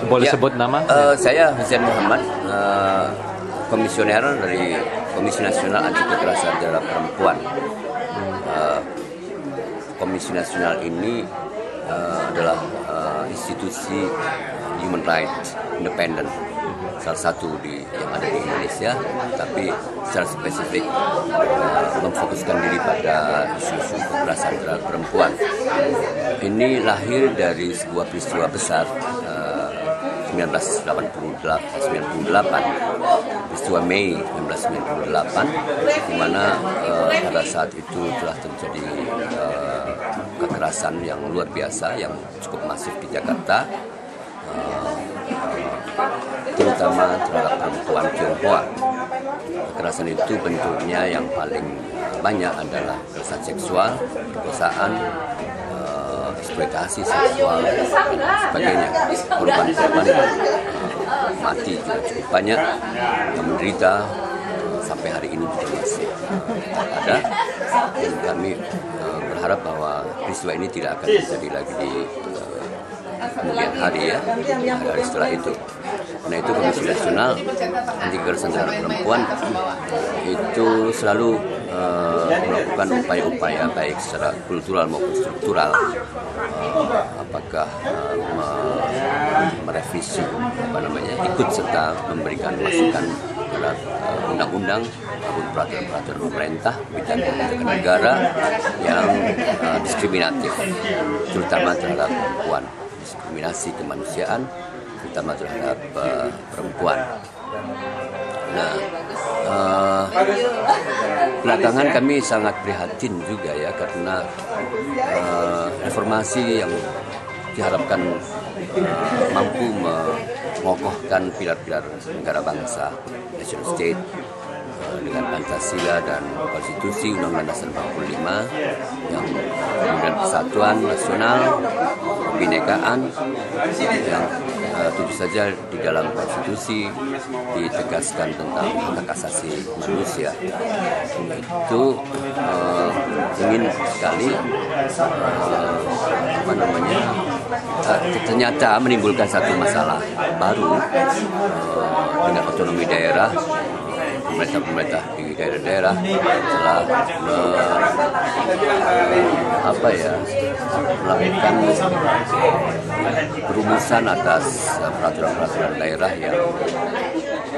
Boleh sebut nama? Saya Hussein Muhammad, komisioner dari Komisi Nasional Anti Kekerasan Terhadap Perempuan. Komisi Nasional ini adalah institusi human rights independent, salah satu yang ada di Indonesia, tapi secara spesifik memfokuskan diri pada isu-isu kekerasan terhadap perempuan. Ini lahir dari sebuah peristiwa besar 1998, peristiwa Mei 1998, di mana pada saat itu telah terjadi kekerasan yang luar biasa, yang cukup masif di Jakarta, terutama terhadap perempuan Tionghoa. Kekerasan itu bentuknya yang paling banyak adalah kekerasan seksual, perkosaan, eksploitasi seksual, sebagainya. Korban-korban mati juga cukup banyak, yang menderita sampai hari ini juga masih ada. Dan kami berharap bahwa peristiwa ini tidak akan terjadi lagi di kemudian hari, hari setelah itu. Nah, itu Komisi Nasional Anti Kekerasan Terhadap Perempuan itu selalu melakukan upaya-upaya baik secara kultural maupun struktural, apakah merevisi ikut serta memberikan masukan terhadap undang-undang maupun peraturan-peraturan pemerintah bidang kebijakan negara yang diskriminatif, terutama terhadap perempuan, diskriminasi kemanusiaan terutama terhadap perempuan. Nah, belakangan kami sangat prihatin juga ya, karena reformasi yang diharapkan mampu mengokohkan pilar-pilar negara bangsa, nation state, dengan Pancasila dan Konstitusi Undang-Undang Dasar 45, yang kemudian persatuan nasional, kebinekaan, yang tentu saja di dalam konstitusi ditegaskan tentang hak asasi manusia. Itu ingin sekali ternyata menimbulkan satu masalah baru dengan otonomi daerah. Pemerintah di daerah-daerah telah melakukan perumusan atas peraturan-peraturan daerah yang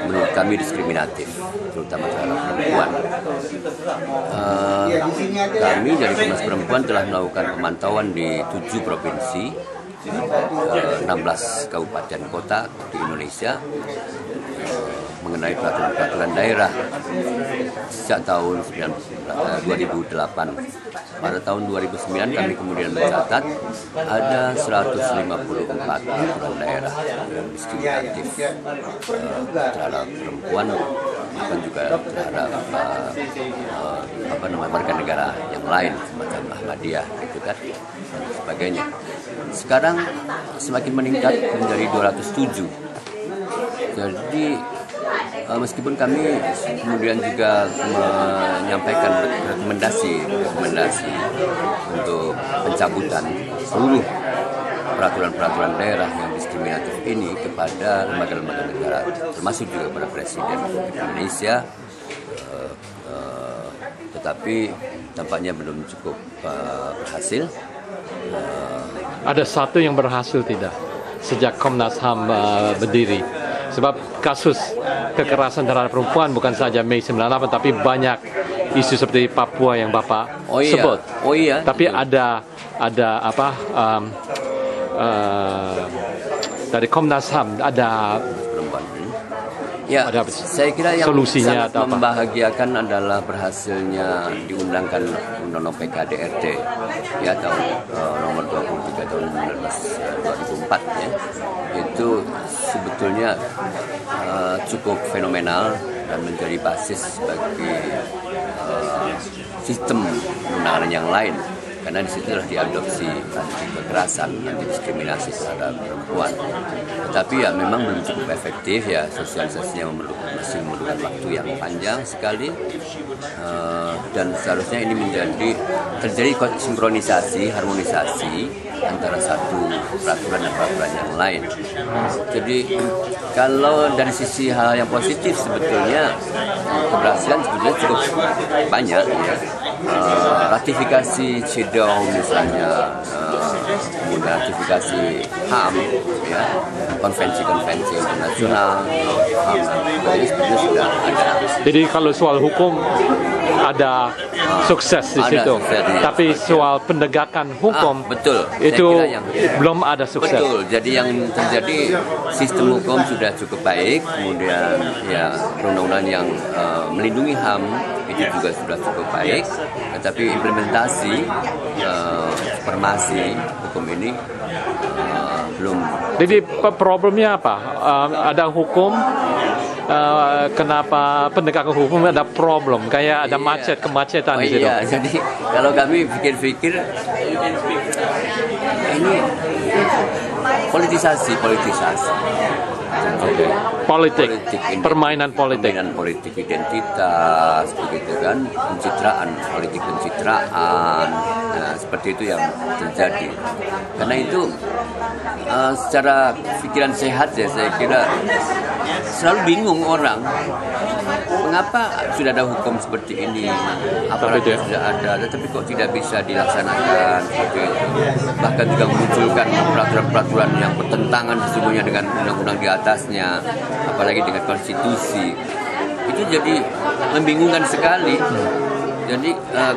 menurut kami diskriminatif, terutama terhadap perempuan. Kami dari Komnas Perempuan telah melakukan pemantauan di 7 provinsi, 16 kabupaten kota di Indonesia, mengenai peraturan-peraturan daerah sejak tahun 2008. Pada tahun 2009 kami kemudian mencatat ada 154 peraturan daerah yang diskriminatif terhadap perempuan, bahkan juga terhadap warga negara yang lain semacam Ahmadiyah gitu kan, dan sebagainya. Sekarang semakin meningkat menjadi 207. Jadi meskipun kami kemudian juga menyampaikan rekomendasi untuk pencabutan seluruh peraturan-peraturan daerah yang diskriminatif ini kepada lembaga-lembaga negara, termasuk juga kepada Presiden Indonesia, tetapi tampaknya belum cukup berhasil. Ada satu yang berhasil tidak sejak Komnas HAM berdiri? Sebab kasus kekerasan terhadap perempuan bukan saja Mei 98, tapi banyak isu seperti Papua yang Bapak sebut. Oh iya. Tapi ada dari Komnas HAM ada perempuan. Ya, saya kira yang solusinya sangat membahagiakan adalah berhasilnya diundangkan Undang-Undang PKDRT ya tahun nomor 23 tahun 2004 ya. Itu sebetulnya cukup fenomenal dan menjadi basis bagi sistem perundangan yang lain. karena di situ telah diadopsi anti kekerasan, anti diskriminasi terhadap perempuan. Tetapi ya memang belum cukup efektif ya, sosialisasinya masih memerlukan waktu yang panjang sekali. Dan seharusnya ini terjadi sinkronisasi, harmonisasi antara satu peraturan dan peraturan yang lain. Jadi kalau dari sisi hal yang positif sebetulnya keberhasilan sebetulnya cukup banyak ya. Ratifikasi CEDAW misalnya, kemudian ratifikasi HAM ya, konvensi-konvensi internasional HAM, ini sebetulnya sudah ada. Jadi kalau soal hukum ada sukses di situ, tapi soal penegakan hukum betul, itu belum ada sukses. Betul, jadi yang terjadi sistem hukum sudah cukup baik, kemudian ya perundang-undangan yang melindungi HAM itu juga sudah cukup baik, tetapi implementasi supermasi hukum ini belum. Jadi problemnya apa? Ada hukum, kenapa penegakan hukum ada problem? Kayak ada kemacetan di situ. Iya, jadi kalau kami pikir-pikir ini politisasi. Politik, permainan politik identitas, begitu kan, politik pencitraan, nah, seperti itu yang terjadi. Karena itu secara pikiran sehat ya, saya kira selalu bingung orang, mengapa sudah ada hukum seperti ini, apalagi sudah ada, tetapi kok tidak bisa dilaksanakan seperti itu. Bahkan juga memunculkan peraturan-peraturan yang bertentangan sesungguhnya dengan undang-undang di atasnya, apalagi dengan konstitusi. Itu jadi membingungkan sekali. Jadi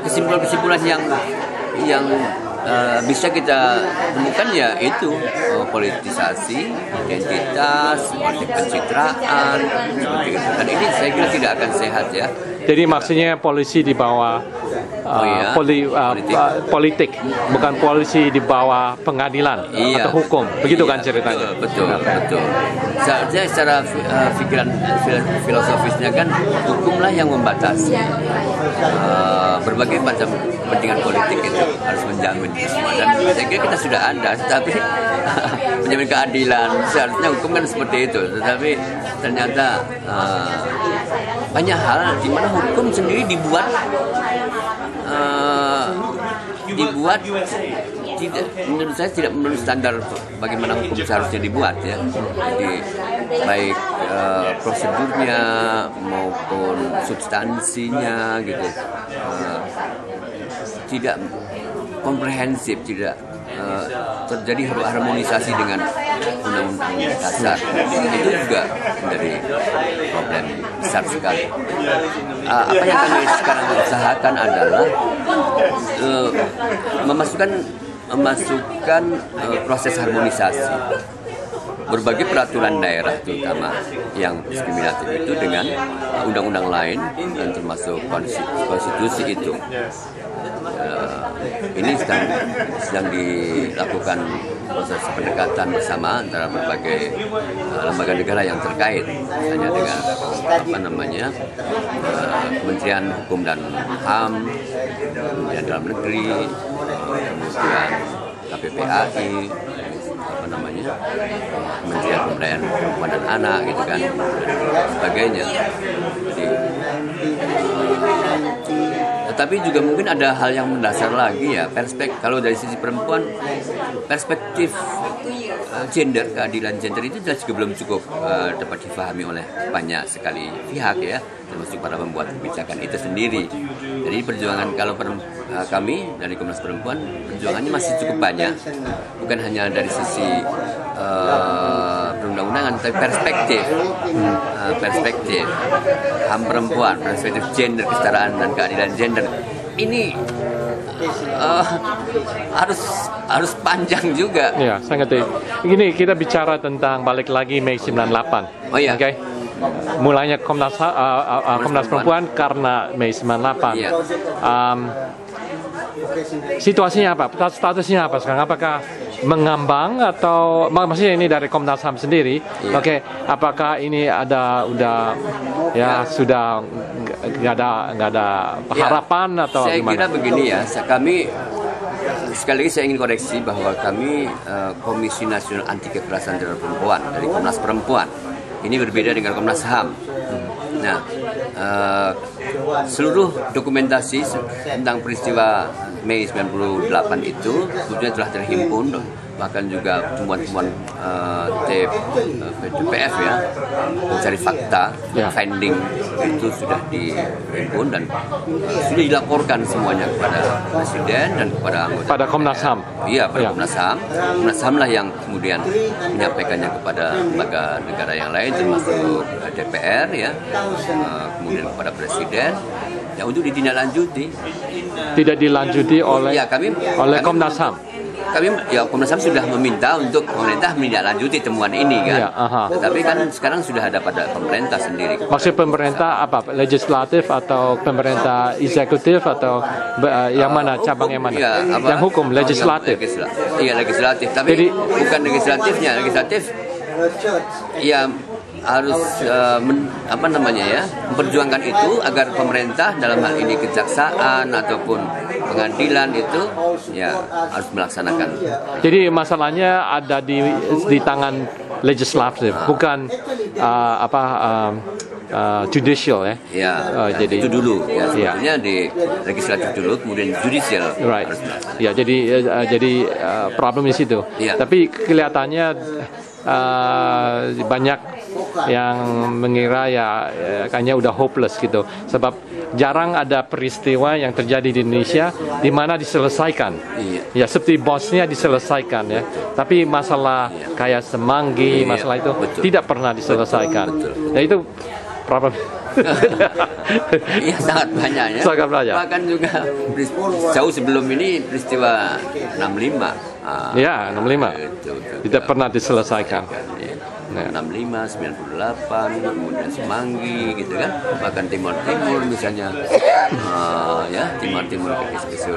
kesimpulan-kesimpulan yang bisa kita temukan ya itu politisasi, identitas, politik pencitraan, seperti itu. Dan ini saya kira tidak akan sehat ya. Jadi maksudnya polisi di bawah politik, bukan polisi di bawah pengadilan atau hukum, begitu kan ceritanya? Betul. Seharusnya secara pikiran filosofisnya kan hukumlah yang membatasi. Berbagai macam kepentingan politik itu harus menjamin semua, dan saya kira kita sudah ada, tetapi menjamin keadilan seharusnya hukum kan seperti itu, tetapi ternyata banyak hal di mana hukum sendiri dibuat tidak, menurut saya tidak menurut standar bagaimana hukum seharusnya dibuat ya. Jadi baik prosedurnya maupun substansinya gitu tidak komprehensif, tidak terjadi harmonisasi dengan undang-undang dasar. Itu juga menjadi problem besar sekali. Apa yang kami sekarang usahakan adalah memasukkan proses harmonisasi berbagai peraturan daerah, terutama yang diskriminatif itu, dengan undang-undang lain dan termasuk konstitusi itu. Ini sedang dilakukan proses pendekatan bersama antara berbagai lembaga negara yang terkait, misalnya dengan Kementerian Hukum dan HAM, Kementerian Dalam Negeri, kemudian KPPAI, Kementerian Pemberdayaan Perempuan dan Anak gitu kan, dan sebagainya. Jadi tetapi juga mungkin ada hal yang mendasar lagi ya, kalau dari sisi perempuan, perspektif gender, keadilan gender itu juga belum cukup dapat difahami oleh banyak sekali pihak ya, termasuk para pembuat kebijakan itu sendiri. Jadi perjuangan kami dari Komnas Perempuan, perjuangannya masih cukup banyak, bukan hanya dari sisi perundang-undangan, tapi perspektif HAM perempuan, perspektif gender, kesetaraan dan keadilan gender ini harus panjang juga. Ya, saya ngerti. Ini kita bicara tentang balik lagi Mei 98. Oh iya. Okay? Mulanya Komnas Perempuan karena Mei 98. Iya. Situasinya apa? Statusnya apa sekarang? Apakah mengambang atau maksudnya ini dari Komnas HAM sendiri? Iya. Oke, apakah ini sudah nggak ada harapan atau saya gimana? Saya kira begini ya, kami sekali lagi saya ingin koreksi bahwa kami Komisi Nasional Anti Kekerasan Terhadap Perempuan dari Komnas Perempuan. Ini berbeda dengan Komnas HAM. Nah, seluruh dokumentasi tentang peristiwa Mei 98 itu sebetulnya telah terhimpun, bahkan juga temuan-temuan TPF ya, mencari fakta, finding itu sudah dihimpun dan sudah dilaporkan semuanya kepada Presiden dan kepada anggota. Pada Komnas HAM. Iya, pada Komnas HAM. Komnas HAM lah yang kemudian menyampaikannya kepada lembaga negara yang lain termasuk DPR ya, kemudian kepada Presiden. Ya untuk ditindaklanjuti. Tidak dilanjuti oleh Komnas HAM. Komnas HAM sudah meminta untuk pemerintah menindaklanjuti temuan ini kan. Tetapi kan sekarang sudah ada pada pemerintah sendiri. Maksud pemerintah apa? Legislatif atau pemerintah eksekutif atau yang mana, cabang yang mana? Yang hukum legislatif. Iya legislatif. Tapi jadi, bukan legislatifnya. Legislatif ya harus memperjuangkan itu agar pemerintah dalam hal ini kejaksaan ataupun pengadilan itu ya harus melaksanakan. Jadi masalahnya ada di tangan legislatif, bukan judicial ya. Ya, jadi itu dulu. Ya, sebetulnya di legislatif dulu, kemudian judicial. Right. Ya, jadi problem di situ. Ya. Tapi kelihatannya banyak yang mengira kayaknya udah hopeless gitu, sebab jarang ada peristiwa yang terjadi di Indonesia di mana diselesaikan. Ya seperti Bosnia diselesaikan ya, tapi masalah kayak Semanggi, masalah itu tidak pernah diselesaikan. Nah itu problem. Iya sangat banyak ya. Sangat banyak. Bahkan juga jauh sebelum ini peristiwa 65. Ya 65. Tidak pernah diselesaikan. 65, 98, kemudian Semanggi gitu kan, bahkan Timur misalnya, Timur isu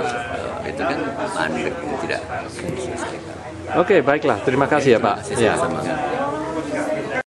itu kan mandek tidak diselesaikan. Oke, baiklah, terima kasih ya Pak. Terima kasih sama-sama.